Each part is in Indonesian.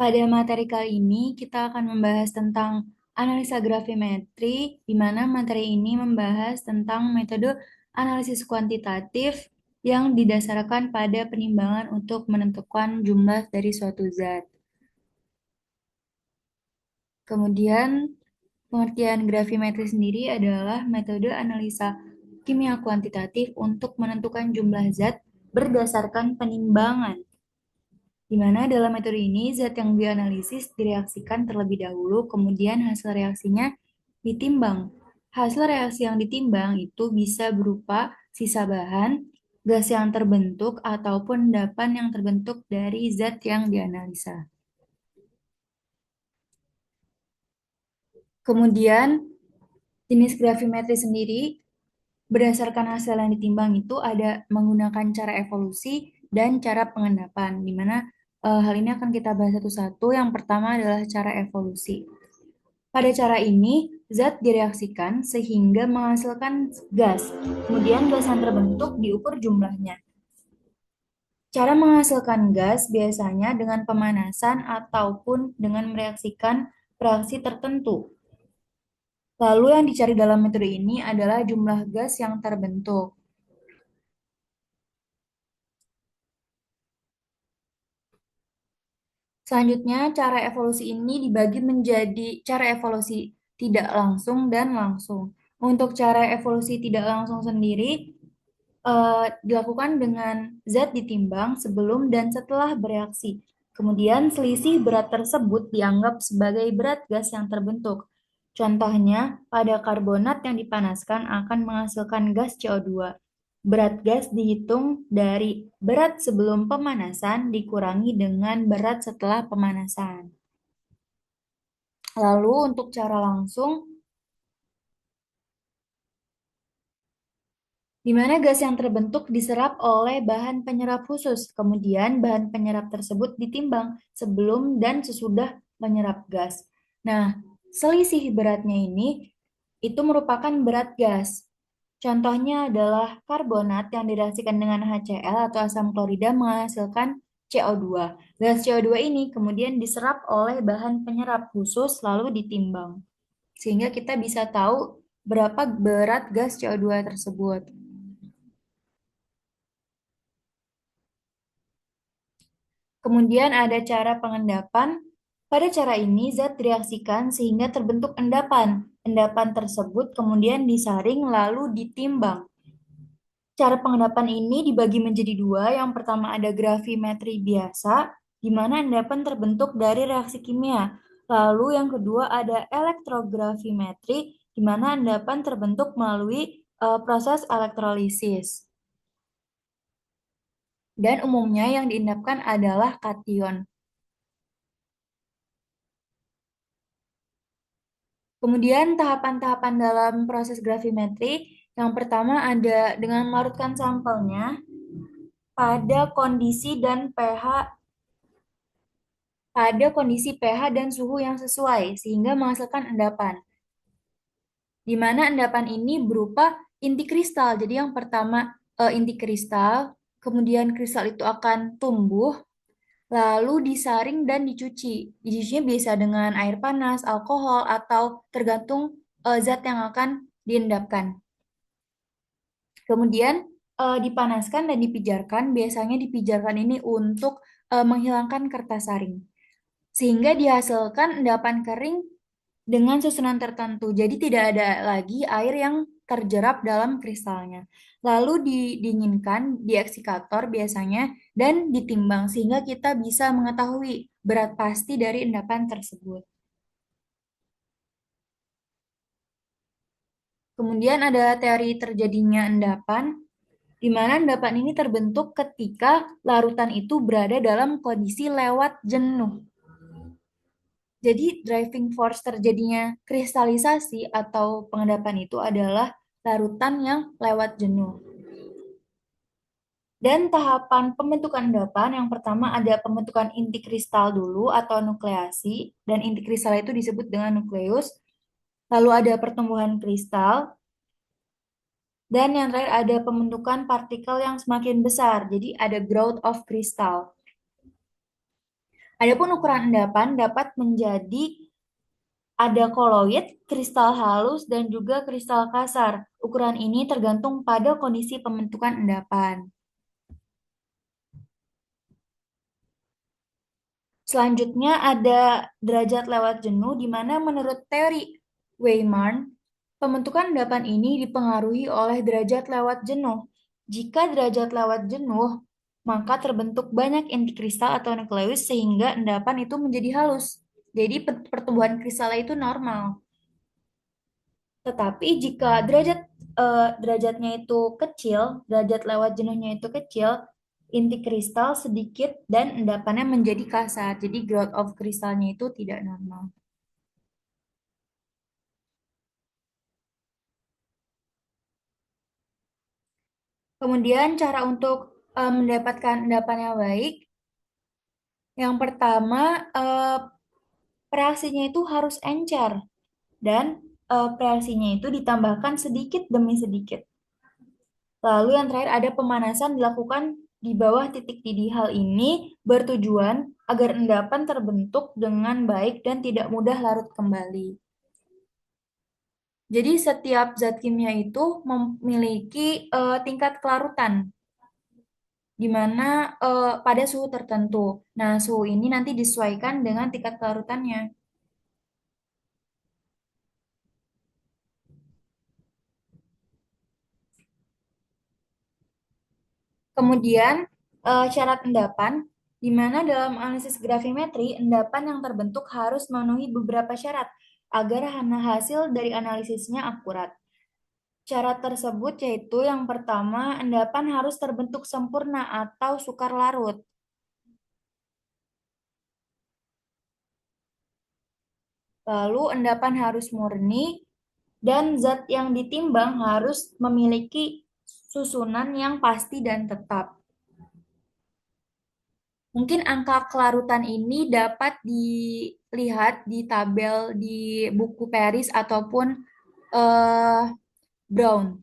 Pada materi kali ini, kita akan membahas tentang analisa gravimetri, di mana materi ini membahas tentang metode analisis kuantitatif yang didasarkan pada penimbangan untuk menentukan jumlah dari suatu zat. Kemudian, pengertian gravimetri sendiri adalah metode analisa kimia kuantitatif untuk menentukan jumlah zat berdasarkan penimbangan, di mana dalam metode ini zat yang dianalisis direaksikan terlebih dahulu, kemudian hasil reaksinya ditimbang. Hasil reaksi yang ditimbang itu bisa berupa sisa bahan, gas yang terbentuk, ataupun endapan yang terbentuk dari zat yang dianalisa. Kemudian, jenis gravimetri sendiri berdasarkan hasil yang ditimbang itu ada menggunakan cara evolusi dan cara pengendapan, di mana hal ini akan kita bahas satu-satu. Yang pertama adalah cara evolusi. Pada cara ini, zat direaksikan sehingga menghasilkan gas. Kemudian gas yang terbentuk diukur jumlahnya. Cara menghasilkan gas biasanya dengan pemanasan ataupun dengan mereaksikan reaksi tertentu. Lalu yang dicari dalam metode ini adalah jumlah gas yang terbentuk. Selanjutnya, cara evolusi ini dibagi menjadi cara evolusi tidak langsung dan langsung. Untuk cara evolusi tidak langsung sendiri, dilakukan dengan zat ditimbang sebelum dan setelah bereaksi. Kemudian selisih berat tersebut dianggap sebagai berat gas yang terbentuk. Contohnya, pada karbonat yang dipanaskan akan menghasilkan gas CO2. Berat gas dihitung dari berat sebelum pemanasan dikurangi dengan berat setelah pemanasan. Lalu untuk cara langsung, di mana gas yang terbentuk diserap oleh bahan penyerap khusus. Kemudian bahan penyerap tersebut ditimbang sebelum dan sesudah menyerap gas. Nah, selisih beratnya ini itu merupakan berat gas. Contohnya adalah karbonat yang direaksikan dengan HCl atau asam klorida menghasilkan CO2. Gas CO2 ini kemudian diserap oleh bahan penyerap khusus lalu ditimbang. Sehingga kita bisa tahu berapa berat gas CO2 tersebut. Kemudian ada cara pengendapan. Pada cara ini, zat direaksikan sehingga terbentuk endapan. Endapan tersebut kemudian disaring lalu ditimbang. Cara pengendapan ini dibagi menjadi dua. Yang pertama ada gravimetri biasa, di mana endapan terbentuk dari reaksi kimia. Lalu yang kedua ada elektrogravimetri, di mana endapan terbentuk melalui proses elektrolisis. Dan umumnya yang diendapkan adalah kation. Kemudian tahapan-tahapan dalam proses gravimetri, yang pertama ada dengan melarutkan sampelnya pada kondisi dan pH dan suhu yang sesuai sehingga menghasilkan endapan. Di mana endapan ini berupa inti kristal. Jadi yang pertama inti kristal, kemudian kristal itu akan tumbuh, lalu disaring dan dicuci. Dicucinya bisa dengan air panas, alkohol, atau tergantung zat yang akan diendapkan. Kemudian dipanaskan dan dipijarkan. Biasanya dipijarkan ini untuk menghilangkan kertas saring. Sehingga dihasilkan endapan kering dengan susunan tertentu. Jadi tidak ada lagi air yang terjerap dalam kristalnya. Lalu didinginkan di eksikator biasanya dan ditimbang sehingga kita bisa mengetahui berat pasti dari endapan tersebut. Kemudian ada teori terjadinya endapan, di mana endapan ini terbentuk ketika larutan itu berada dalam kondisi lewat jenuh. Jadi driving force terjadinya kristalisasi atau pengendapan itu adalah larutan yang lewat jenuh. Dan tahapan pembentukan endapan yang pertama ada pembentukan inti kristal dulu atau nukleasi, dan inti kristal itu disebut dengan nukleus. Lalu ada pertumbuhan kristal, dan yang terakhir ada pembentukan partikel yang semakin besar. Jadi ada growth of crystal. Adapun ukuran endapan dapat menjadi ada koloid, kristal halus, dan juga kristal kasar. Ukuran ini tergantung pada kondisi pembentukan endapan. Selanjutnya ada derajat lewat jenuh, di mana menurut teori Weimarn, pembentukan endapan ini dipengaruhi oleh derajat lewat jenuh. Jika derajat lewat jenuh, maka terbentuk banyak inti kristal atau nukleus sehingga endapan itu menjadi halus. Jadi pertumbuhan kristalnya itu normal. Tetapi jika derajatnya itu kecil, derajat lewat jenuhnya itu kecil, inti kristal sedikit dan endapannya menjadi kasar. Jadi growth of kristalnya itu tidak normal. Kemudian cara untuk mendapatkan endapan yang baik, yang pertama reaksinya itu harus encer dan reaksinya itu ditambahkan sedikit demi sedikit. Lalu yang terakhir ada pemanasan dilakukan di bawah titik didih. Hal ini bertujuan agar endapan terbentuk dengan baik dan tidak mudah larut kembali. Jadi setiap zat kimia itu memiliki tingkat kelarutan di mana pada suhu tertentu. Nah, suhu ini nanti disesuaikan dengan tingkat kelarutannya. Kemudian syarat endapan, di mana dalam analisis gravimetri, endapan yang terbentuk harus memenuhi beberapa syarat agar hasil dari analisisnya akurat. Syarat tersebut yaitu yang pertama, endapan harus terbentuk sempurna atau sukar larut. Lalu endapan harus murni dan zat yang ditimbang harus memiliki susunan yang pasti dan tetap. Mungkin angka kelarutan ini dapat dilihat di tabel di buku Paris ataupun eh, Brown.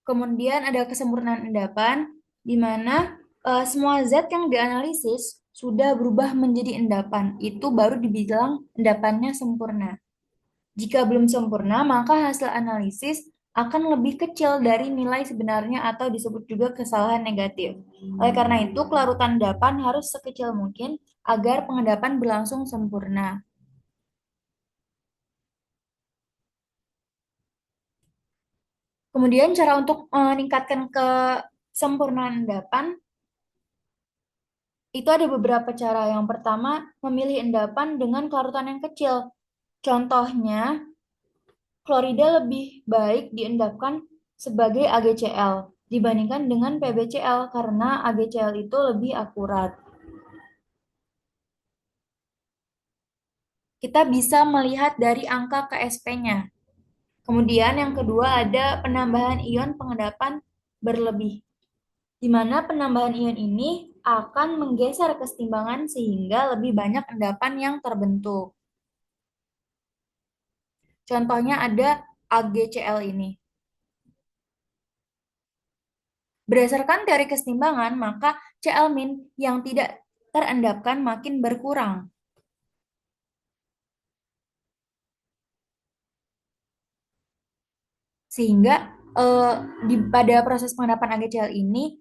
Kemudian ada kesempurnaan endapan, di mana semua zat yang dianalisis sudah berubah menjadi endapan. Itu baru dibilang endapannya sempurna. Jika belum sempurna, maka hasil analisis akan lebih kecil dari nilai sebenarnya atau disebut juga kesalahan negatif. Oleh karena itu, kelarutan endapan harus sekecil mungkin agar pengendapan berlangsung sempurna. Kemudian cara untuk meningkatkan kesempurnaan endapan itu ada beberapa cara. Yang pertama, memilih endapan dengan kelarutan yang kecil. Contohnya, klorida lebih baik diendapkan sebagai AgCl dibandingkan dengan PbCl karena AgCl itu lebih akurat. Kita bisa melihat dari angka KSP-nya. Kemudian yang kedua ada penambahan ion pengendapan berlebih, di mana penambahan ion ini akan menggeser kesetimbangan sehingga lebih banyak endapan yang terbentuk. Contohnya ada AgCl ini. Berdasarkan teori kesetimbangan, maka Cl- yang tidak terendapkan makin berkurang. Sehingga eh, pada proses pengendapan AgCl ini,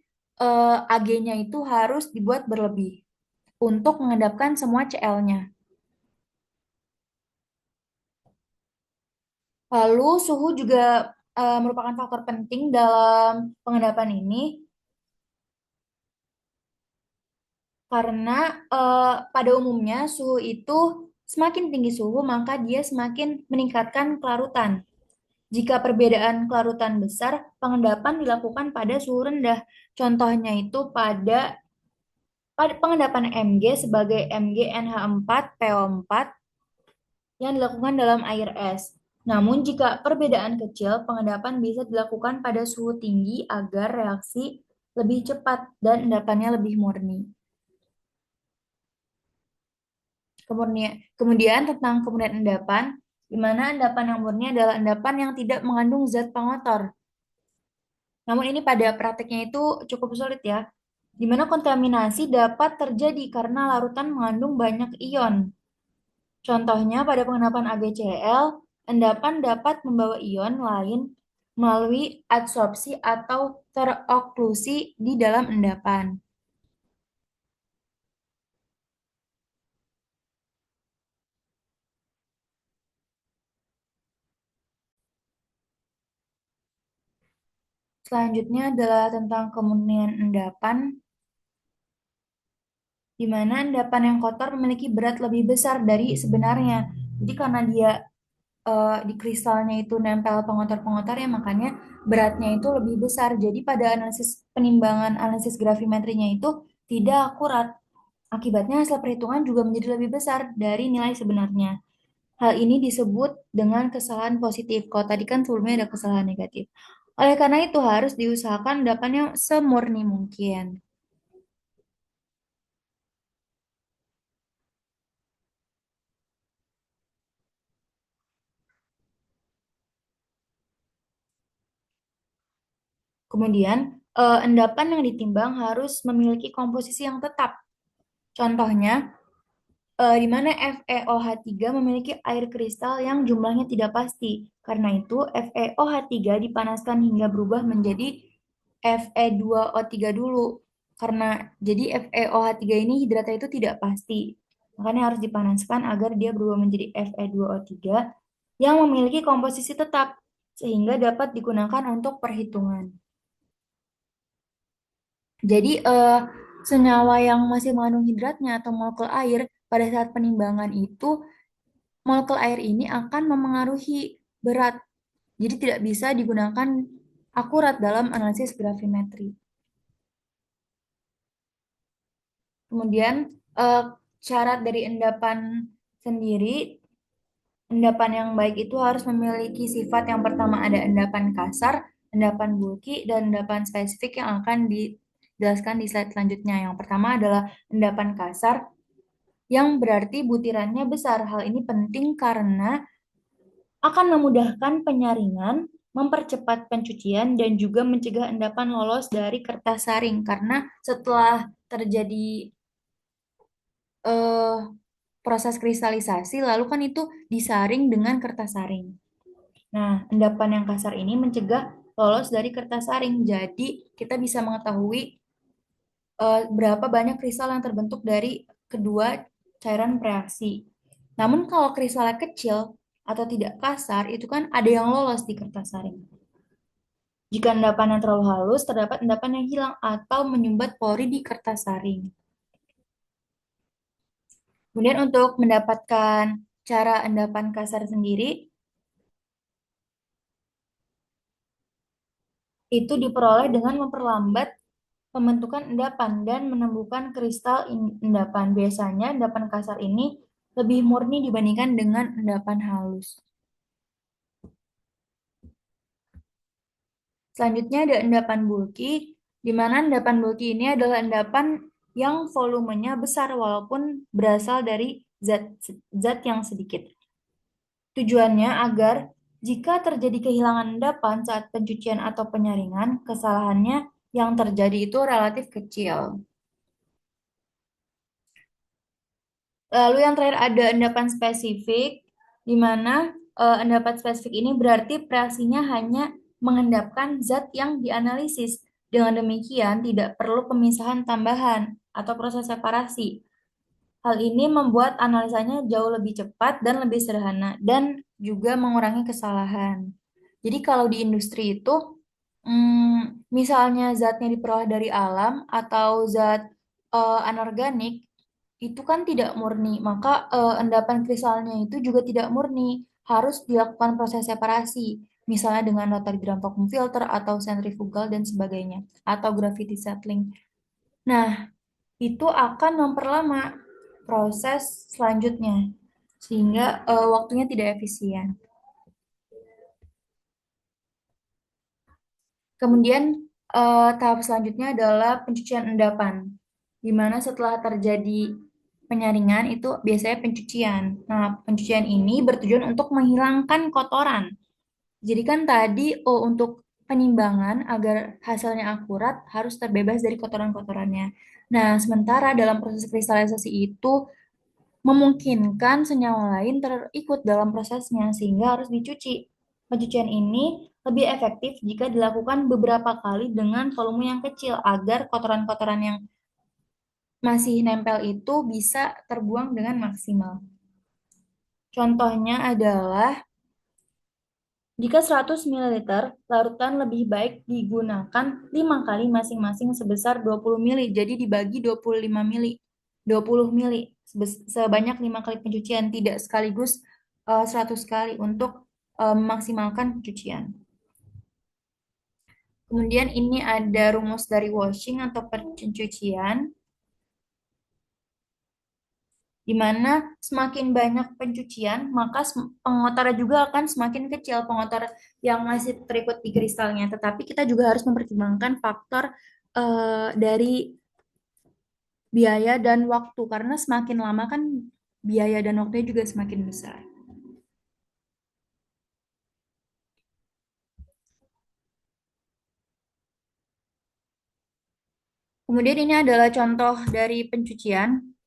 Ag-nya itu harus dibuat berlebih untuk mengendapkan semua Cl-nya. Lalu suhu juga merupakan faktor penting dalam pengendapan ini karena pada umumnya suhu itu semakin tinggi suhu maka dia semakin meningkatkan kelarutan. Jika perbedaan kelarutan besar, pengendapan dilakukan pada suhu rendah. Contohnya itu pada pengendapan Mg sebagai MgNH4PO4 yang dilakukan dalam air es. Namun jika perbedaan kecil, pengendapan bisa dilakukan pada suhu tinggi agar reaksi lebih cepat dan endapannya lebih murni. Kemudian tentang kemudian endapan, di mana endapan yang murni adalah endapan yang tidak mengandung zat pengotor. Namun ini pada prakteknya itu cukup sulit ya, di mana kontaminasi dapat terjadi karena larutan mengandung banyak ion. Contohnya pada pengendapan AgCl, endapan dapat membawa ion lain melalui adsorpsi atau teroklusi di dalam endapan. Selanjutnya adalah tentang kemurnian endapan, di mana endapan yang kotor memiliki berat lebih besar dari sebenarnya. Jadi karena dia di kristalnya itu nempel pengotor-pengotor ya, makanya beratnya itu lebih besar. Jadi pada analisis penimbangan analisis gravimetrinya itu tidak akurat. Akibatnya hasil perhitungan juga menjadi lebih besar dari nilai sebenarnya. Hal ini disebut dengan kesalahan positif. Kalau tadi kan sebelumnya ada kesalahan negatif. Oleh karena itu harus diusahakan endapannya semurni mungkin. Kemudian, endapan yang ditimbang harus memiliki komposisi yang tetap. Contohnya, di mana FeOH3 memiliki air kristal yang jumlahnya tidak pasti. Karena itu, FeOH3 dipanaskan hingga berubah menjadi Fe2O3 dulu. Karena jadi FeOH3 ini hidratnya itu tidak pasti. Makanya harus dipanaskan agar dia berubah menjadi Fe2O3 yang memiliki komposisi tetap sehingga dapat digunakan untuk perhitungan. Jadi senyawa yang masih mengandung hidratnya atau molekul air pada saat penimbangan itu molekul air ini akan memengaruhi berat. Jadi tidak bisa digunakan akurat dalam analisis gravimetri. Kemudian eh, syarat dari endapan sendiri, endapan yang baik itu harus memiliki sifat yang pertama ada endapan kasar, endapan bulky, dan endapan spesifik yang akan dijelaskan di slide selanjutnya. Yang pertama adalah endapan kasar, yang berarti butirannya besar. Hal ini penting karena akan memudahkan penyaringan, mempercepat pencucian, dan juga mencegah endapan lolos dari kertas saring. Karena setelah terjadi eh, proses kristalisasi, lalu kan itu disaring dengan kertas saring. Nah, endapan yang kasar ini mencegah lolos dari kertas saring. Jadi, kita bisa mengetahui berapa banyak kristal yang terbentuk dari kedua cairan reaksi. Namun kalau kristalnya kecil atau tidak kasar, itu kan ada yang lolos di kertas saring. Jika endapan yang terlalu halus, terdapat endapan yang hilang atau menyumbat pori di kertas saring. Kemudian untuk mendapatkan cara endapan kasar sendiri, itu diperoleh dengan memperlambat pembentukan endapan dan menemukan kristal endapan. Biasanya endapan kasar ini lebih murni dibandingkan dengan endapan halus. Selanjutnya ada endapan bulky, di mana endapan bulky ini adalah endapan yang volumenya besar walaupun berasal dari zat zat yang sedikit. Tujuannya agar jika terjadi kehilangan endapan saat pencucian atau penyaringan, kesalahannya yang terjadi itu relatif kecil. Lalu yang terakhir ada endapan spesifik, di mana endapan spesifik ini berarti reaksinya hanya mengendapkan zat yang dianalisis. Dengan demikian, tidak perlu pemisahan tambahan atau proses separasi. Hal ini membuat analisanya jauh lebih cepat dan lebih sederhana, dan juga mengurangi kesalahan. Jadi kalau di industri itu, misalnya zatnya diperoleh dari alam atau zat anorganik, itu kan tidak murni, maka endapan kristalnya itu juga tidak murni, harus dilakukan proses separasi, misalnya dengan rotary drum vacuum filter atau centrifugal dan sebagainya, atau gravity settling. Nah, itu akan memperlama proses selanjutnya, sehingga waktunya tidak efisien. Kemudian tahap selanjutnya adalah pencucian endapan, di mana setelah terjadi penyaringan itu biasanya pencucian. Nah, pencucian ini bertujuan untuk menghilangkan kotoran. Jadi kan tadi untuk penimbangan agar hasilnya akurat harus terbebas dari kotoran-kotorannya. Nah, sementara dalam proses kristalisasi itu memungkinkan senyawa lain terikut dalam prosesnya sehingga harus dicuci. Pencucian ini lebih efektif jika dilakukan beberapa kali dengan volume yang kecil agar kotoran-kotoran yang masih nempel itu bisa terbuang dengan maksimal. Contohnya adalah jika 100 ml, larutan lebih baik digunakan 5 kali masing-masing sebesar 20 mili. Jadi dibagi 25 mili. 20 mili sebanyak 5 kali pencucian, tidak sekaligus 100 kali untuk memaksimalkan pencucian. Kemudian ini ada rumus dari washing atau pencucian, di mana semakin banyak pencucian, maka pengotor juga akan semakin kecil, pengotor yang masih terikut di kristalnya. Tetapi kita juga harus mempertimbangkan faktor dari biaya dan waktu, karena semakin lama kan biaya dan waktunya juga semakin besar. Kemudian ini adalah contoh dari pencucian.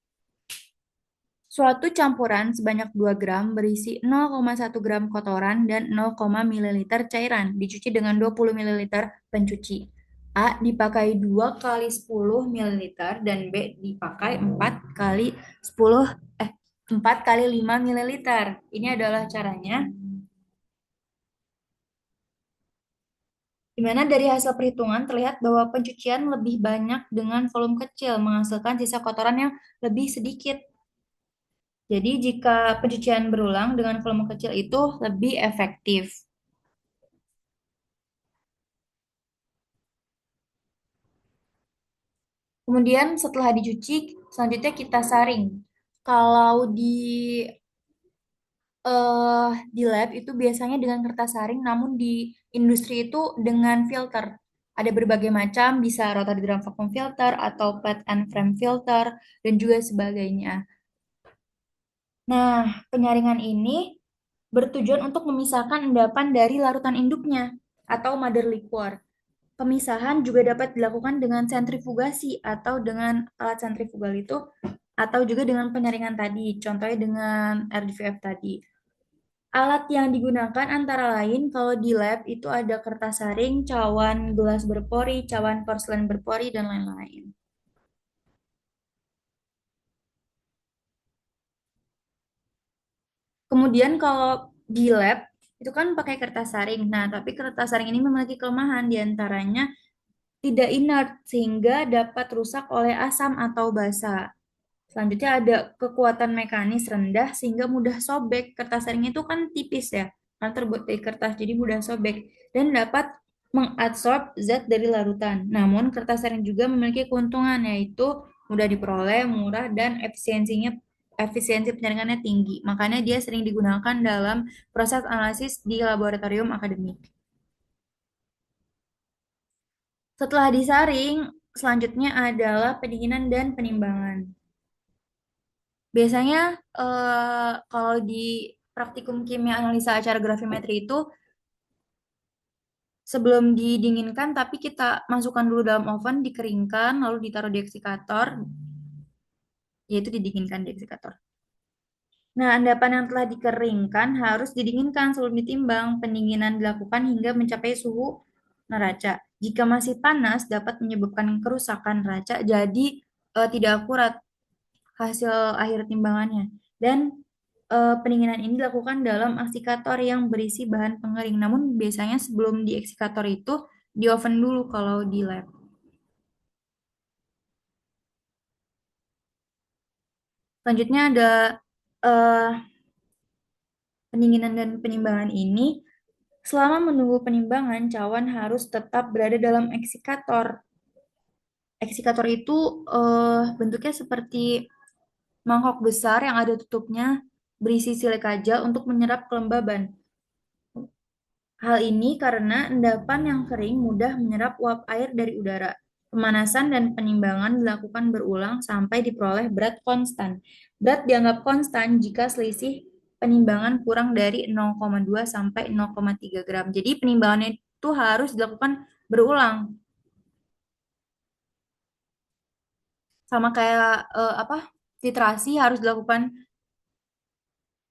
Suatu campuran sebanyak 2 gram berisi 0,1 gram kotoran dan 0, mililiter cairan dicuci dengan 20 mililiter pencuci. A dipakai 2 kali 10 mililiter dan B dipakai 4 kali 10 4 kali 5 mililiter. Ini adalah caranya. Di mana dari hasil perhitungan terlihat bahwa pencucian lebih banyak dengan volume kecil menghasilkan sisa kotoran yang lebih sedikit. Jadi jika pencucian berulang dengan volume kecil itu lebih efektif. Kemudian setelah dicuci, selanjutnya kita saring. Kalau di lab itu biasanya dengan kertas saring, namun di industri itu dengan filter. Ada berbagai macam, bisa rotary drum vacuum filter atau plate and frame filter dan juga sebagainya. Nah, penyaringan ini bertujuan untuk memisahkan endapan dari larutan induknya atau mother liquor. Pemisahan juga dapat dilakukan dengan sentrifugasi atau dengan alat sentrifugal itu atau juga dengan penyaringan tadi, contohnya dengan RDVF tadi. Alat yang digunakan antara lain kalau di lab itu ada kertas saring, cawan gelas berpori, cawan porselen berpori, dan lain-lain. Kemudian kalau di lab itu kan pakai kertas saring. Nah, tapi kertas saring ini memiliki kelemahan diantaranya tidak inert sehingga dapat rusak oleh asam atau basa. Selanjutnya ada kekuatan mekanis rendah sehingga mudah sobek. Kertas saring itu kan tipis ya, kan terbuat dari kertas jadi mudah sobek dan dapat mengadsorb zat dari larutan. Namun kertas saring juga memiliki keuntungan yaitu mudah diperoleh, murah dan efisiensi penyaringannya tinggi. Makanya dia sering digunakan dalam proses analisis di laboratorium akademik. Setelah disaring, selanjutnya adalah pendinginan dan penimbangan. Biasanya kalau di praktikum kimia analisa acara gravimetri itu sebelum didinginkan tapi kita masukkan dulu dalam oven, dikeringkan, lalu ditaruh di eksikator, yaitu didinginkan di eksikator. Nah, endapan yang telah dikeringkan harus didinginkan sebelum ditimbang. Pendinginan dilakukan hingga mencapai suhu neraca. Jika masih panas, dapat menyebabkan kerusakan neraca, jadi tidak akurat hasil akhir timbangannya. Dan pendinginan ini dilakukan dalam eksikator yang berisi bahan pengering. Namun biasanya sebelum di eksikator itu di oven dulu kalau di lab. Selanjutnya ada eh, pendinginan dan penimbangan ini. Selama menunggu penimbangan, cawan harus tetap berada dalam eksikator. Eksikator itu bentuknya seperti mangkok besar yang ada tutupnya berisi silika gel untuk menyerap kelembaban. Hal ini karena endapan yang kering mudah menyerap uap air dari udara. Pemanasan dan penimbangan dilakukan berulang sampai diperoleh berat konstan. Berat dianggap konstan jika selisih penimbangan kurang dari 0,2 sampai 0,3 gram. Jadi penimbangannya itu harus dilakukan berulang. Sama kayak apa? Titrasi harus dilakukan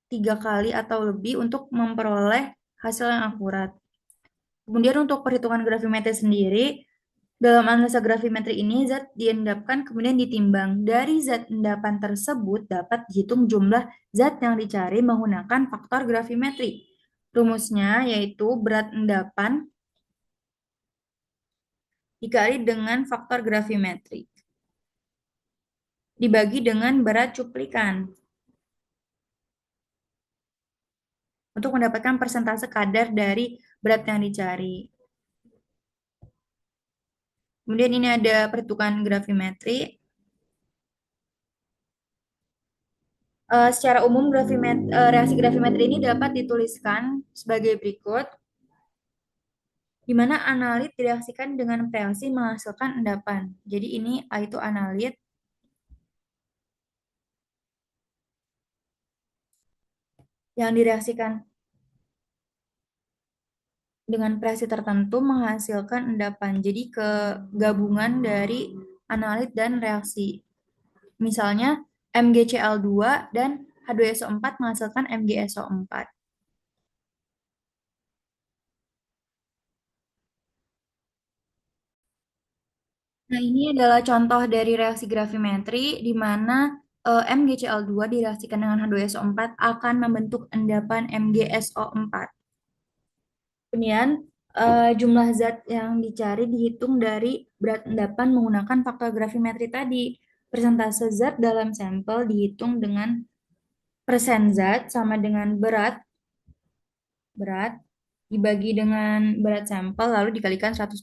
3 kali atau lebih untuk memperoleh hasil yang akurat. Kemudian untuk perhitungan gravimetri sendiri, dalam analisa gravimetri ini zat diendapkan kemudian ditimbang. Dari zat endapan tersebut dapat dihitung jumlah zat yang dicari menggunakan faktor gravimetri. Rumusnya yaitu berat endapan dikali dengan faktor gravimetri dibagi dengan berat cuplikan untuk mendapatkan persentase kadar dari berat yang dicari. Kemudian ini ada perhitungan gravimetri. Secara umum reaksi gravimetri ini dapat dituliskan sebagai berikut, di mana analit direaksikan dengan reaksi menghasilkan endapan. Jadi ini A itu analit, yang direaksikan dengan reaksi tertentu menghasilkan endapan. Jadi kegabungan dari analit dan reaksi. Misalnya MgCl2 dan H2SO4 menghasilkan MgSO4. Nah, ini adalah contoh dari reaksi gravimetri di mana MgCl2 direaksikan dengan H2SO4 akan membentuk endapan MgSO4. Kemudian jumlah zat yang dicari dihitung dari berat endapan menggunakan faktor gravimetri tadi. Persentase zat dalam sampel dihitung dengan persen zat sama dengan berat berat dibagi dengan berat sampel lalu dikalikan 100%.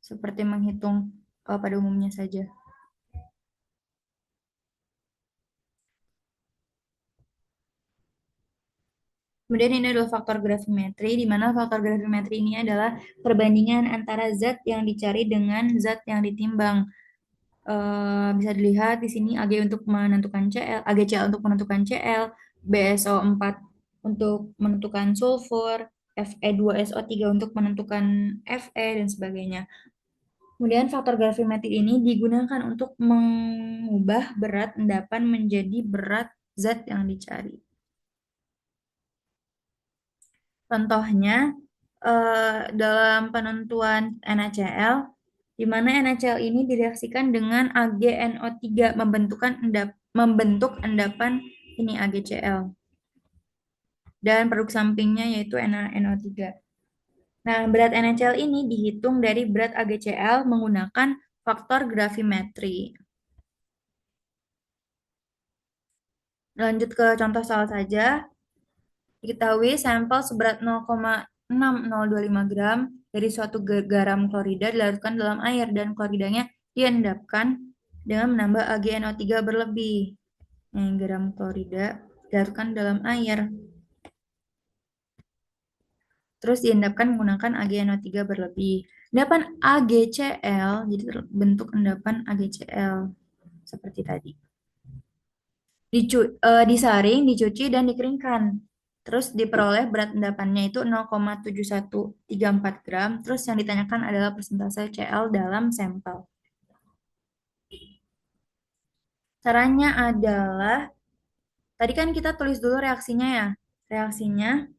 Seperti menghitung pada umumnya saja. Kemudian ini adalah faktor gravimetri, di mana faktor gravimetri ini adalah perbandingan antara zat yang dicari dengan zat yang ditimbang. Bisa dilihat di sini Ag untuk menentukan Cl, AgCl untuk menentukan Cl, BSO4 untuk menentukan sulfur, Fe2SO3 untuk menentukan Fe, dan sebagainya. Kemudian faktor gravimetri ini digunakan untuk mengubah berat endapan menjadi berat zat yang dicari. Contohnya dalam penentuan NaCl, di mana NaCl ini direaksikan dengan AgNO3 membentuk endapan ini AgCl dan produk sampingnya yaitu NaNO3. Nah, berat NaCl ini dihitung dari berat AgCl menggunakan faktor gravimetri. Lanjut ke contoh soal saja. Diketahui sampel seberat 0,6025 gram dari suatu garam klorida dilarutkan dalam air dan kloridanya diendapkan dengan menambah AgNO3 berlebih. Nah, garam klorida dilarutkan dalam air. Terus diendapkan menggunakan AgNO3 berlebih. Endapan AgCl, jadi bentuk endapan AgCl seperti tadi. Disaring, dicuci, dan dikeringkan. Terus diperoleh berat endapannya itu 0,7134 gram. Terus yang ditanyakan adalah persentase Cl dalam sampel. Caranya adalah, tadi kan kita tulis dulu reaksinya ya. Reaksinya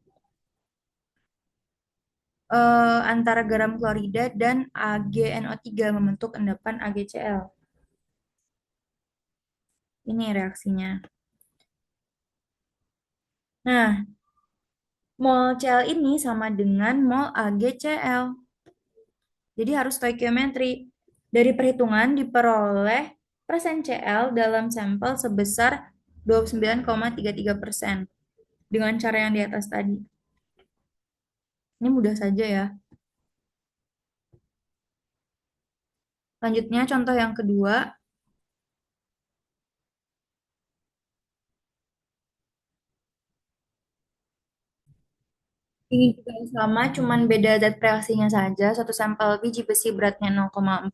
antara garam klorida dan AgNO3 membentuk endapan AgCl. Ini reaksinya. Nah, mol Cl ini sama dengan mol AgCl. Jadi harus stoikiometri. Dari perhitungan diperoleh persen Cl dalam sampel sebesar 29,33% dengan cara yang di atas tadi. Ini mudah saja ya. Lanjutnya contoh yang kedua. Ini juga sama, cuman beda zat reaksinya saja. Satu sampel biji besi beratnya 0,4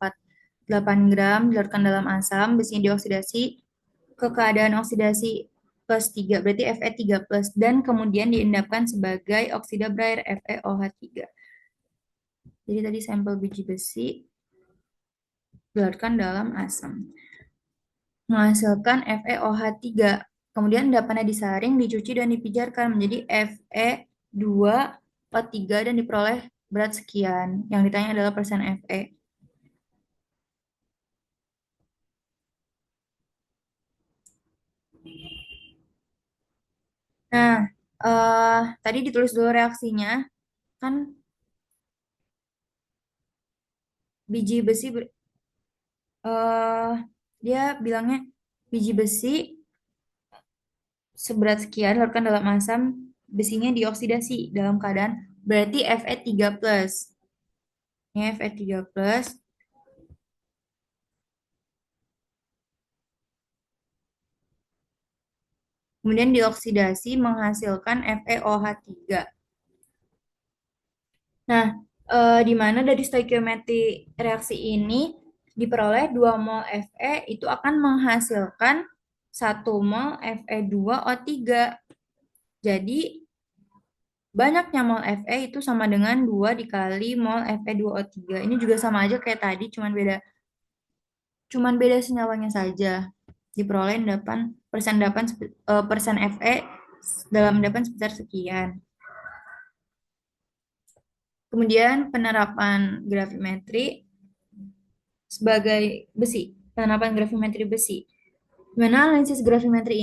8 gram dilarutkan dalam asam, besinya dioksidasi ke keadaan oksidasi plus 3, berarti Fe3 plus, dan kemudian diendapkan sebagai oksida berair FeOH3. Jadi tadi sampel biji besi dilarutkan dalam asam, menghasilkan FeOH3. Kemudian endapannya disaring, dicuci, dan dipijarkan menjadi Fe2O3 dan diperoleh berat sekian. Yang ditanya adalah persen Fe. Nah, tadi ditulis dulu reaksinya. Kan biji besi, eh dia bilangnya biji besi seberat sekian dilarutkan dalam asam, besinya dioksidasi dalam keadaan berarti Fe3 plus. Ini Fe3 plus. Kemudian dioksidasi menghasilkan FeOH3. Nah, di mana dari stoikiometri reaksi ini diperoleh 2 mol Fe itu akan menghasilkan 1 mol Fe2O3. Jadi, banyaknya mol Fe itu sama dengan 2 dikali mol Fe2O3. Ini juga sama aja kayak tadi, cuman beda senyawanya saja. Diperoleh persen Fe dalam endapan sebesar sekian. Kemudian penerapan gravimetri sebagai besi, penerapan gravimetri besi. Dimana analisis gravimetri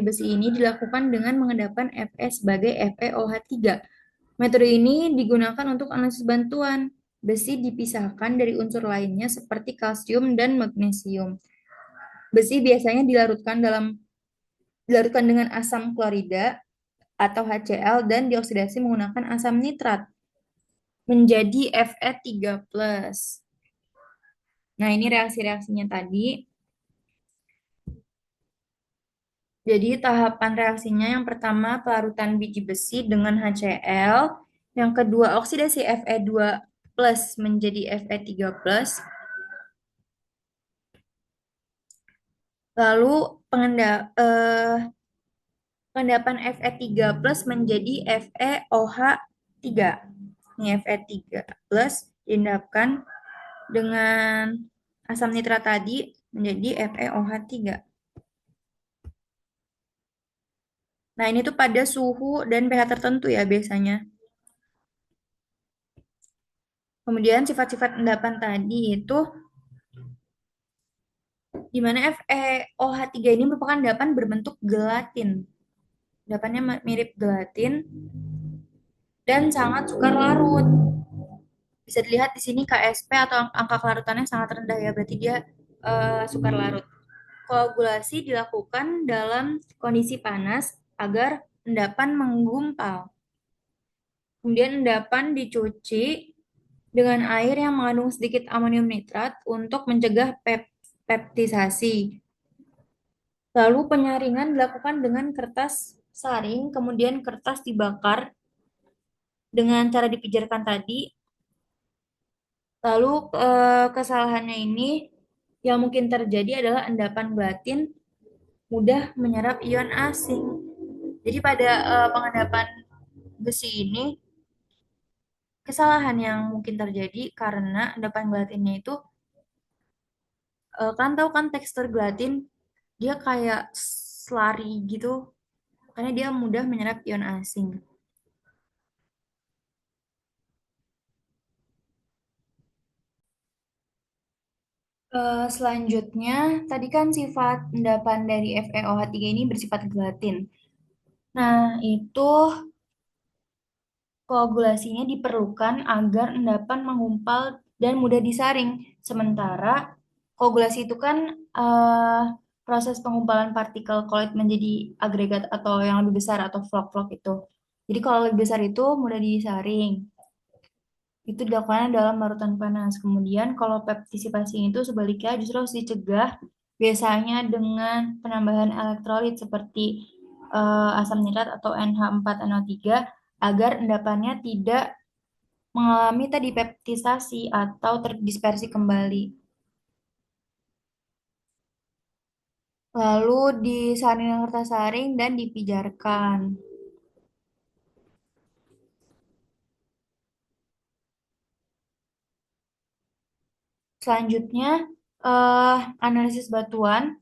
besi ini dilakukan dengan mengendapkan Fe sebagai FeOH3. Metode ini digunakan untuk analisis bantuan. Besi dipisahkan dari unsur lainnya seperti kalsium dan magnesium. Besi biasanya dilarutkan dengan asam klorida atau HCl dan dioksidasi menggunakan asam nitrat menjadi Fe3 plus. Nah, ini reaksi-reaksinya tadi. Jadi tahapan reaksinya yang pertama pelarutan biji besi dengan HCl, yang kedua oksidasi Fe2 plus menjadi Fe3 plus, lalu pengendapan Fe3 plus menjadi FeOH3. Ini Fe3 plus diendapkan dengan asam nitrat tadi menjadi FeOH3. Nah, ini tuh pada suhu dan pH tertentu ya biasanya. Kemudian sifat-sifat endapan tadi itu di mana FeOH3 ini merupakan endapan berbentuk gelatin. Endapannya mirip gelatin dan sangat sukar larut. Bisa dilihat di sini KSP atau angka kelarutannya sangat rendah ya, berarti dia sukar larut. Koagulasi dilakukan dalam kondisi panas agar endapan menggumpal. Kemudian endapan dicuci dengan air yang mengandung sedikit amonium nitrat untuk mencegah peptisasi. Lalu penyaringan dilakukan dengan kertas saring, kemudian kertas dibakar dengan cara dipijarkan tadi. Lalu kesalahannya ini yang mungkin terjadi adalah endapan gelatin mudah menyerap ion asing. Jadi pada pengendapan besi ini kesalahan yang mungkin terjadi karena endapan gelatinnya itu kan tahu kan tekstur gelatin dia kayak slurry gitu karena dia mudah menyerap ion asing. Selanjutnya, tadi kan sifat endapan dari FeOH3 ini bersifat gelatin. Nah, itu koagulasinya diperlukan agar endapan mengumpal dan mudah disaring. Sementara koagulasi itu kan proses pengumpalan partikel koloid menjadi agregat atau yang lebih besar atau vlok-vlok itu. Jadi kalau lebih besar itu mudah disaring. Itu dilakukan dalam larutan panas. Kemudian kalau peptisipasi itu sebaliknya justru harus dicegah biasanya dengan penambahan elektrolit seperti asam nitrat atau NH4NO3 agar endapannya tidak mengalami tadi peptisasi atau terdispersi kembali. Lalu disaring dengan kertas saring dan dipijarkan. Selanjutnya, analisis batuan,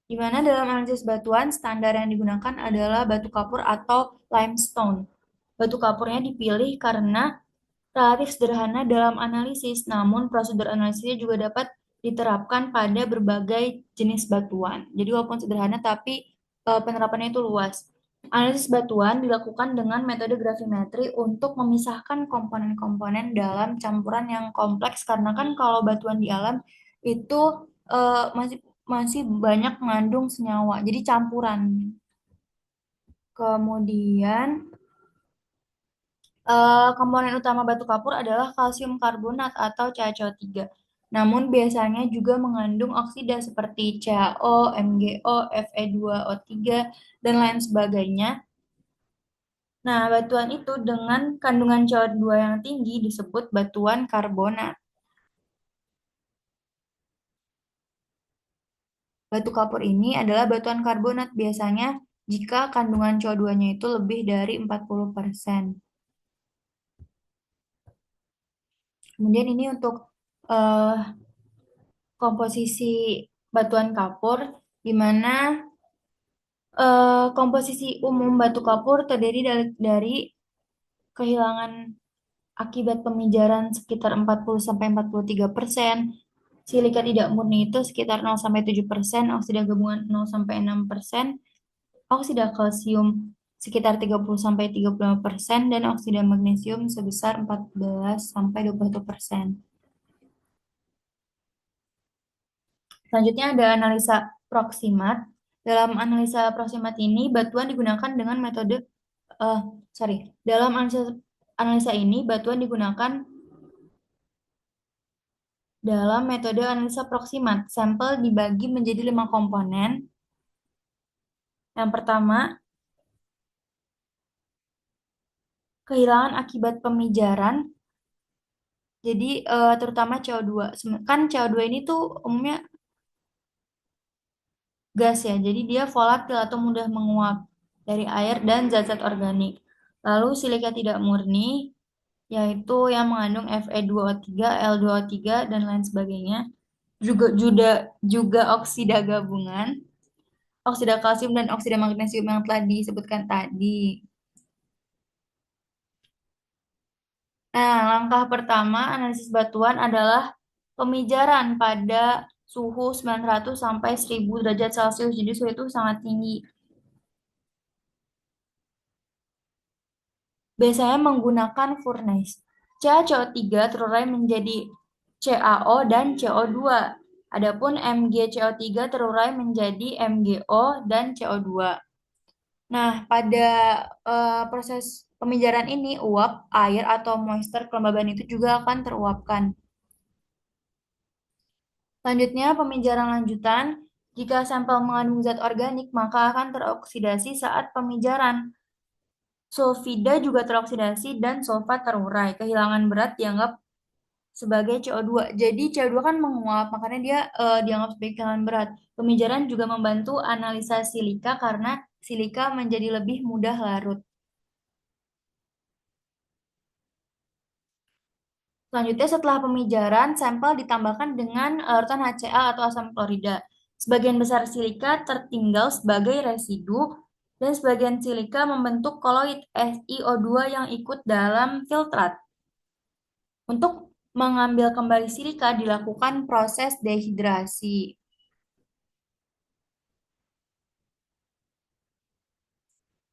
di mana dalam analisis batuan, standar yang digunakan adalah batu kapur atau limestone. Batu kapurnya dipilih karena relatif sederhana dalam analisis, namun prosedur analisisnya juga dapat diterapkan pada berbagai jenis batuan. Jadi walaupun sederhana, tapi penerapannya itu luas. Analisis batuan dilakukan dengan metode gravimetri untuk memisahkan komponen-komponen dalam campuran yang kompleks karena kan kalau batuan di alam itu masih masih banyak mengandung senyawa, jadi campuran. Kemudian komponen utama batu kapur adalah kalsium karbonat atau CaCO3. Namun biasanya juga mengandung oksida seperti CaO, MgO, Fe2O3, dan lain sebagainya. Nah, batuan itu dengan kandungan CO2 yang tinggi disebut batuan karbonat. Batu kapur ini adalah batuan karbonat biasanya jika kandungan CO2-nya itu lebih dari 40%. Kemudian ini untuk eh, komposisi batuan kapur, di mana komposisi umum batu kapur terdiri dari kehilangan akibat pemijaran sekitar 40-43%, silika tidak murni itu sekitar 0-7%, oksida gabungan 0-6%, oksida kalsium sekitar 30-35%, dan oksida magnesium sebesar 14-21%. Selanjutnya ada analisa proksimat. Dalam analisa proksimat ini, batuan digunakan dengan metode, eh sorry, dalam analisa ini, batuan digunakan dalam metode analisa proksimat. Sampel dibagi menjadi 5 komponen. Yang pertama, kehilangan akibat pemijaran. Jadi, terutama CO2. Kan CO2 ini tuh umumnya gas ya, jadi dia volatil atau mudah menguap dari air dan zat-zat organik. Lalu silika tidak murni, yaitu yang mengandung Fe2O3, L2O3, dan lain sebagainya. Juga oksida gabungan, oksida kalsium dan oksida magnesium yang telah disebutkan tadi. Nah, langkah pertama analisis batuan adalah pemijaran pada suhu 900 sampai 1000 derajat Celcius. Jadi suhu itu sangat tinggi. Biasanya menggunakan furnace. CaCO3 terurai menjadi CaO dan CO2. Adapun MgCO3 terurai menjadi MgO dan CO2. Nah, pada proses pemijaran ini, uap, air, atau moisture kelembaban itu juga akan teruapkan. Selanjutnya, pemijaran lanjutan. Jika sampel mengandung zat organik, maka akan teroksidasi saat pemijaran. Sulfida juga teroksidasi dan sulfat terurai. Kehilangan berat dianggap sebagai CO2. Jadi CO2 kan menguap, makanya dia dianggap sebagai kehilangan berat. Pemijaran juga membantu analisa silika karena silika menjadi lebih mudah larut. Selanjutnya setelah pemijaran, sampel ditambahkan dengan larutan HCl atau asam klorida. Sebagian besar silika tertinggal sebagai residu dan sebagian silika membentuk koloid SiO2 yang ikut dalam filtrat. Untuk mengambil kembali silika dilakukan proses dehidrasi.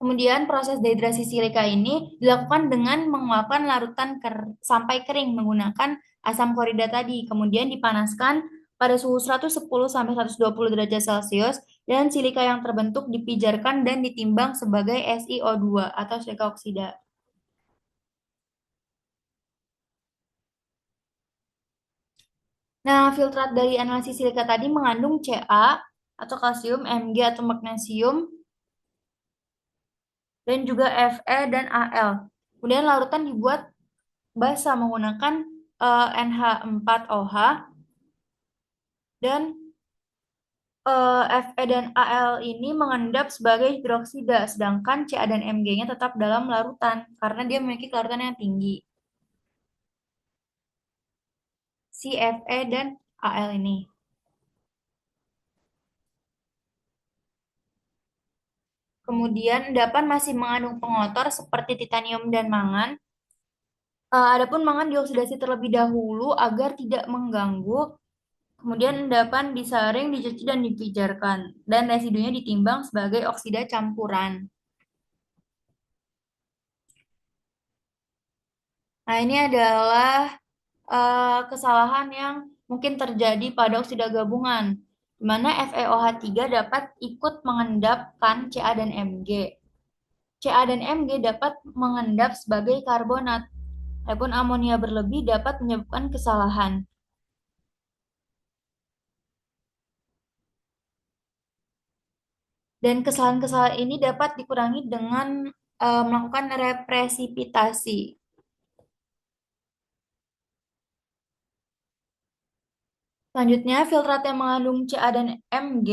Kemudian proses dehidrasi silika ini dilakukan dengan menguapkan larutan sampai kering menggunakan asam klorida tadi. Kemudian dipanaskan pada suhu 110 sampai 120 derajat Celcius dan silika yang terbentuk dipijarkan dan ditimbang sebagai SiO2 atau silika oksida. Nah, filtrat dari analisis silika tadi mengandung Ca atau kalsium, Mg atau magnesium, dan juga Fe dan Al. Kemudian larutan dibuat basah menggunakan NH4OH dan Fe dan Al ini mengendap sebagai hidroksida, sedangkan Ca dan Mg-nya tetap dalam larutan karena dia memiliki kelarutan yang tinggi. Si Fe dan Al ini. Kemudian endapan masih mengandung pengotor seperti titanium dan mangan. Adapun mangan dioksidasi terlebih dahulu agar tidak mengganggu. Kemudian endapan disaring, dicuci, dan dipijarkan. Dan residunya ditimbang sebagai oksida campuran. Nah, ini adalah kesalahan yang mungkin terjadi pada oksida gabungan, di mana FeOH3 dapat ikut mengendapkan Ca dan Mg. Ca dan Mg dapat mengendap sebagai karbonat, adapun amonia berlebih dapat menyebabkan kesalahan. Dan kesalahan-kesalahan ini dapat dikurangi dengan melakukan represipitasi. Selanjutnya, filtrat yang mengandung Ca dan Mg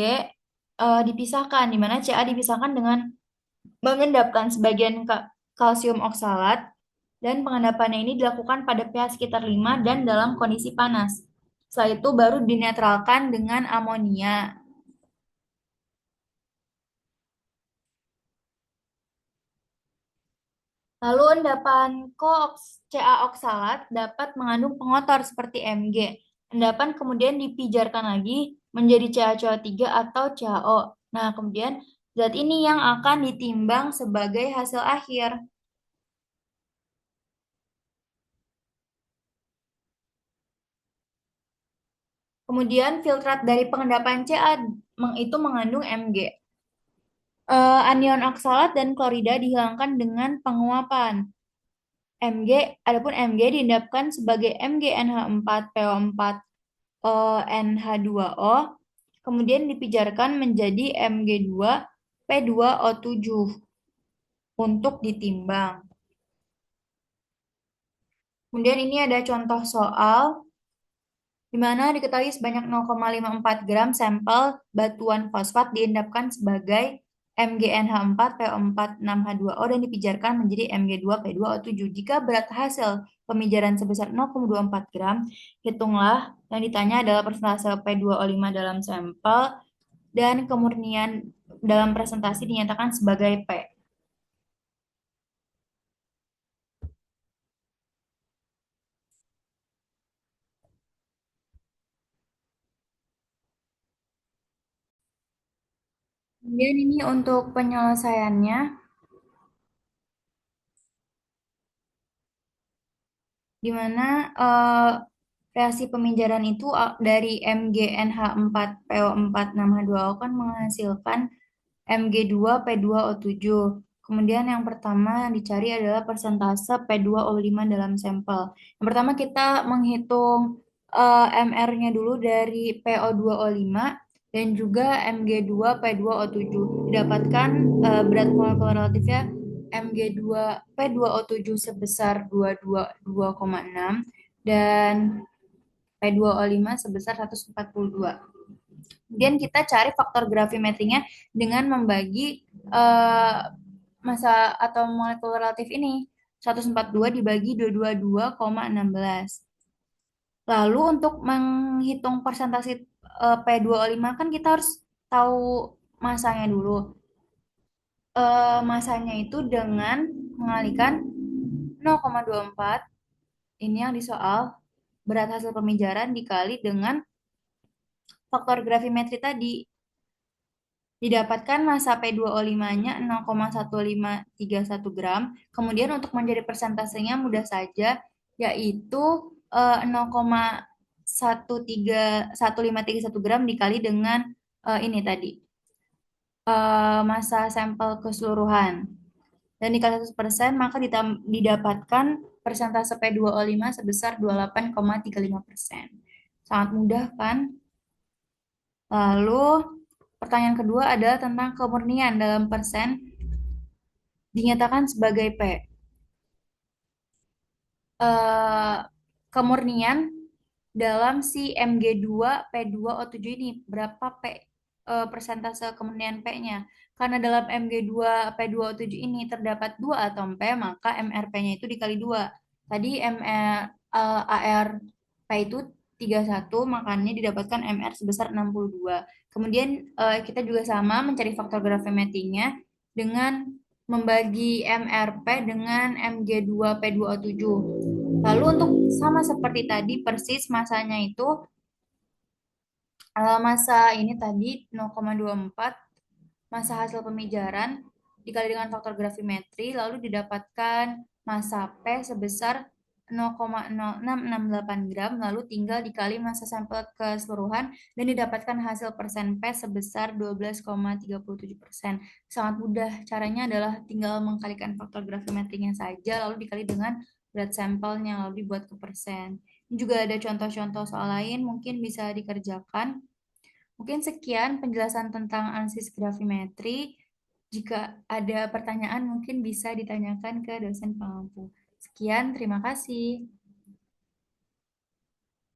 dipisahkan, di mana Ca dipisahkan dengan mengendapkan sebagian kalsium oksalat dan pengendapannya ini dilakukan pada pH sekitar 5 dan dalam kondisi panas. Setelah itu baru dinetralkan dengan amonia. Lalu endapan Ca oksalat dapat mengandung pengotor seperti Mg. Endapan kemudian dipijarkan lagi menjadi CaCO3 atau CaO. Nah, kemudian zat ini yang akan ditimbang sebagai hasil akhir. Kemudian filtrat dari pengendapan Ca itu mengandung Mg. Anion oksalat dan klorida dihilangkan dengan penguapan. Mg, adapun Mg diendapkan sebagai MgNH4PO4 NH2O, kemudian dipijarkan menjadi Mg2 P2O7 untuk ditimbang. Kemudian ini ada contoh soal di mana diketahui sebanyak 0,54 gram sampel batuan fosfat diendapkan sebagai MgNH4PO46H2O dan dipijarkan menjadi Mg2P2O7. Jika berat hasil pemijaran sebesar 0,24 gram, hitunglah yang ditanya adalah persentase P2O5 dalam sampel dan kemurnian dalam presentasi dinyatakan sebagai P. Kemudian ini untuk penyelesaiannya, di mana reaksi pemijaran itu dari MgNH4PO46H2O kan menghasilkan Mg2P2O7. Kemudian yang pertama yang dicari adalah persentase P2O5 dalam sampel. Yang pertama kita menghitung MR-nya dulu dari PO2O5 dan juga Mg2P2O7. Didapatkan berat molekul relatifnya Mg2P2O7 sebesar 222,6 dan P2O5 sebesar 142. Kemudian kita cari faktor gravimetrinya dengan membagi eh, masa atau molekul relatif ini. 142 dibagi 222,16. Lalu untuk menghitung persentase P2O5 kan kita harus tahu masanya dulu. Masanya itu dengan mengalihkan 0,24, ini yang di soal, berat hasil pemijaran dikali dengan faktor gravimetri tadi. Didapatkan massa P2O5-nya 0,1531 gram. Kemudian untuk menjadi persentasenya mudah saja, yaitu 0,151 gram dikali dengan ini tadi, massa sampel keseluruhan. Dan dikali 100%, maka didapatkan persentase P2O5 sebesar 28,35%. Sangat mudah kan? Lalu pertanyaan kedua adalah tentang kemurnian dalam persen dinyatakan sebagai P. eh, kemurnian dalam si Mg2P2O7 ini. Berapa persentase kemurnian P-nya? Karena dalam Mg2P2O7 ini terdapat 2 atom P, maka MrP-nya itu dikali 2. Tadi ARP itu 31, makanya didapatkan Mr sebesar 62. Kemudian kita juga sama mencari faktor gravimetrinya dengan membagi MrP dengan Mg2P2O7. Lalu untuk sama seperti tadi persis masanya itu masa ini tadi 0,24 masa hasil pemijaran dikali dengan faktor gravimetri lalu didapatkan masa P sebesar 0,06688 gram lalu tinggal dikali masa sampel keseluruhan dan didapatkan hasil persen P sebesar 12,37%. Sangat mudah, caranya adalah tinggal mengkalikan faktor gravimetrinya saja lalu dikali dengan berat sampelnya lalu dibuat ke persen. Ini juga ada contoh-contoh soal lain mungkin bisa dikerjakan. Mungkin sekian penjelasan tentang analisis gravimetri. Jika ada pertanyaan, mungkin bisa ditanyakan ke dosen pengampu. Sekian, terima kasih.